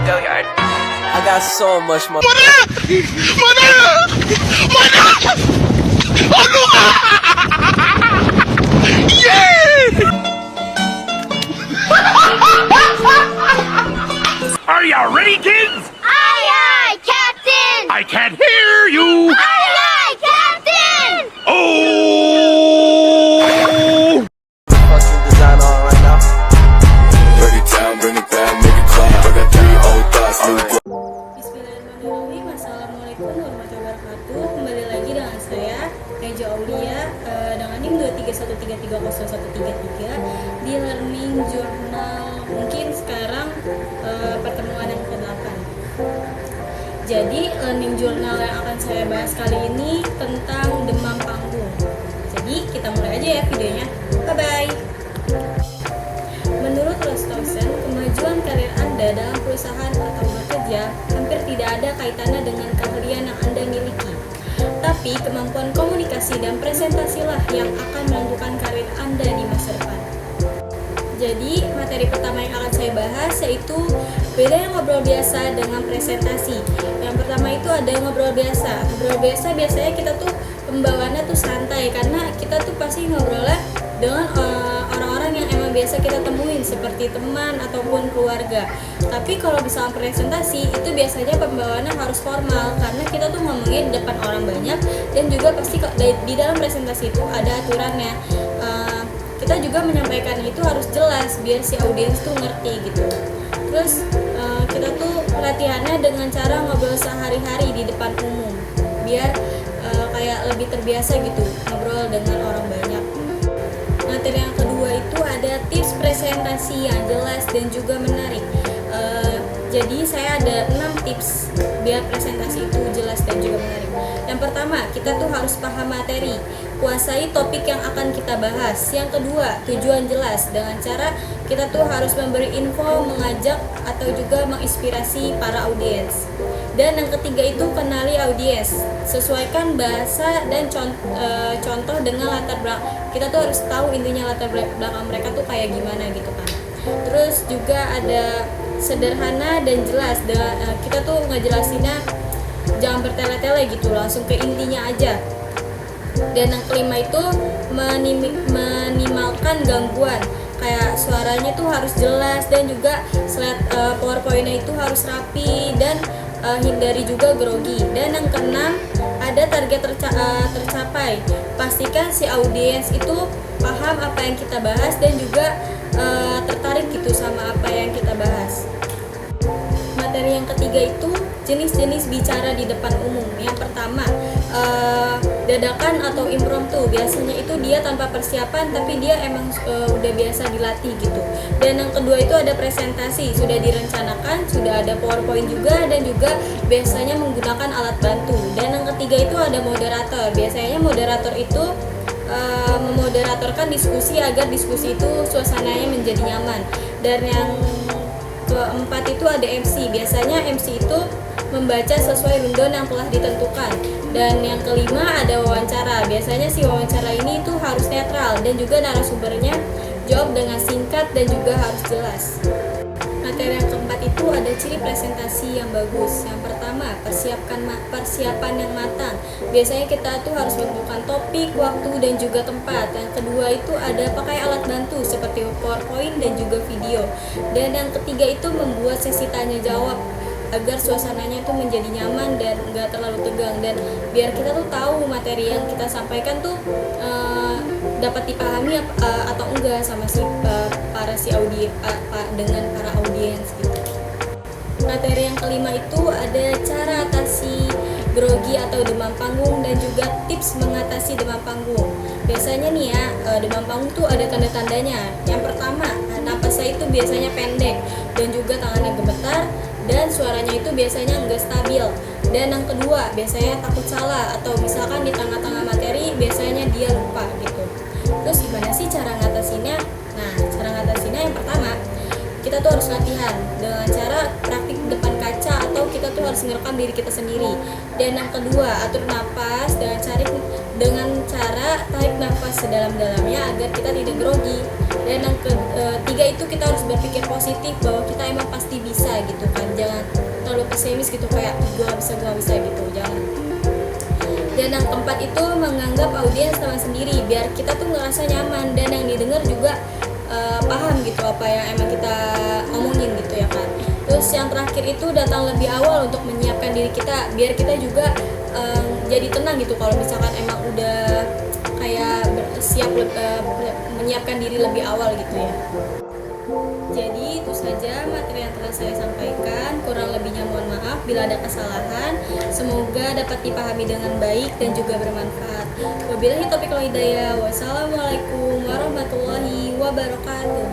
Go yard. I got so much money. Are ya ready, kids? Aye, aye, Captain! I can't hear you. Aye, aye, Captain! Oh! Fucking design on right now. Break it down, bring it back, make it clap. I got 3 old thoughts, new Bismillahirrahmanirrahim. Assalamualaikum warahmatullahi wabarakatuh. Kembali lagi dengan saya Reja Aulia dengan NIM 231333013 di Learning Journal. Mungkin sekarang pertemuan yang ke-8. Jadi Learning Journal yang akan saya bahas kali ini tentang demam panggung. Jadi kita mulai aja ya videonya. Bye bye. Menurut Rostosen, kemajuan karir Anda dalam perusahaan atau bekerja hampir tidak ada kaitannya dengan keahlian yang Anda miliki. Tapi kemampuan komunikasi dan presentasilah yang akan menentukan karir Anda di masa depan. Jadi, materi pertama yang akan saya bahas yaitu bedanya ngobrol biasa dengan presentasi. Yang pertama itu ada ngobrol biasa. Ngobrol biasa biasanya kita tuh pembawaannya tuh santai karena kita tuh pasti ngobrolnya dengan orang-orang yang emang biasa kita temuin seperti teman ataupun keluarga. Tapi kalau misalnya presentasi itu biasanya pembawaannya harus formal karena kita tuh ngomongin di depan orang banyak dan juga pasti di dalam presentasi itu ada aturannya. Kita juga menyampaikan itu harus jelas biar si audiens tuh ngerti gitu. Terus kita tuh latihannya dengan cara ngobrol sehari-hari di depan umum biar kayak lebih terbiasa gitu ngobrol dengan orang banyak. Materi yang kedua itu ada tips presentasi yang jelas dan juga menarik. Jadi saya ada 6 tips biar presentasi itu jelas dan juga menarik. Yang pertama, kita tuh harus paham materi, kuasai topik yang akan kita bahas. Yang kedua, tujuan jelas dengan cara kita tuh harus memberi info, mengajak atau juga menginspirasi para audiens. Dan yang ketiga itu kenali audiens, sesuaikan bahasa dan contoh dengan latar belakang. Kita tuh harus tahu intinya latar belakang mereka tuh kayak gimana gitu kan. Terus juga ada sederhana dan jelas. Kita tuh ngejelasinnya jangan bertele-tele gitu, langsung ke intinya aja. Dan yang kelima itu minimalkan gangguan. Kayak suaranya tuh harus jelas dan juga slide PowerPoint-nya itu harus rapi dan hindari juga grogi. Dan yang keenam ada target tercapai. Pastikan si audiens itu paham apa yang kita bahas dan juga tertarik gitu sama apa yang kita bahas. Materi yang ketiga itu jenis-jenis bicara di depan umum. Yang pertama dadakan atau impromptu. Biasanya itu dia tanpa persiapan tapi dia emang udah biasa dilatih gitu. Dan yang kedua itu ada presentasi, sudah direncanakan, sudah ada PowerPoint juga dan juga biasanya menggunakan alat bantu. Dan yang ketiga itu ada moderator. Biasanya moderator itu memoderatorkan diskusi agar diskusi itu suasananya menjadi nyaman. Dan yang keempat itu ada MC. Biasanya MC itu membaca sesuai rundown yang telah ditentukan. Dan yang kelima ada wawancara. Biasanya si wawancara ini tuh harus netral dan juga narasumbernya jawab dengan singkat dan juga harus jelas. Materi yang keempat itu ada ciri presentasi yang bagus. Yang pertama, persiapan yang matang. Biasanya kita tuh harus menentukan topik, waktu, dan juga tempat. Yang kedua itu ada pakai alat bantu seperti PowerPoint dan juga video. Dan yang ketiga itu membuat sesi tanya jawab agar suasananya tuh menjadi nyaman dan nggak terlalu tegang, dan biar kita tuh tahu materi yang kita sampaikan tuh dapat dipahami atau enggak sama dengan para audiens gitu. Materi yang kelima itu ada cara atasi grogi atau demam panggung dan juga tips mengatasi demam panggung. Biasanya nih ya, demam panggung tuh ada tanda-tandanya. Yang pertama, napas saya itu biasanya pendek dan juga tangannya gemetar dan suaranya itu biasanya enggak stabil. Dan yang kedua, biasanya takut salah atau misalkan di tengah-tengah materi biasanya dia lupa gitu. Terus gimana sih cara ngatasinnya? Nah, cara ngatasinnya yang pertama, kita tuh harus latihan dengan cara praktik depan kaca atau kita tuh harus ngerekam diri kita sendiri. Dan yang kedua, atur napas dengan cara tarik nafas sedalam-dalamnya agar kita tidak grogi. Dan yang ketiga itu kita harus berpikir positif bahwa kita emang pasti bisa gitu kan, jangan terlalu pesimis gitu kayak gue gak bisa gitu, jangan. Dan yang keempat itu menganggap audiens teman sendiri biar kita tuh ngerasa nyaman dan yang didengar juga paham gitu apa yang emang kita omongin gitu ya kan. Terus yang terakhir itu datang lebih awal untuk menyiapkan diri kita biar kita juga jadi tenang gitu kalau misalkan emang udah kayak siap menyiapkan diri lebih awal gitu ya. Jadi itu saja materi yang telah saya sampaikan, kurang lebihnya mohon maaf bila ada kesalahan. Semoga dapat dipahami dengan baik dan juga bermanfaat. Wabillahi taufiq wal hidayah. Wassalamualaikum warahmatullahi wabarakatuh.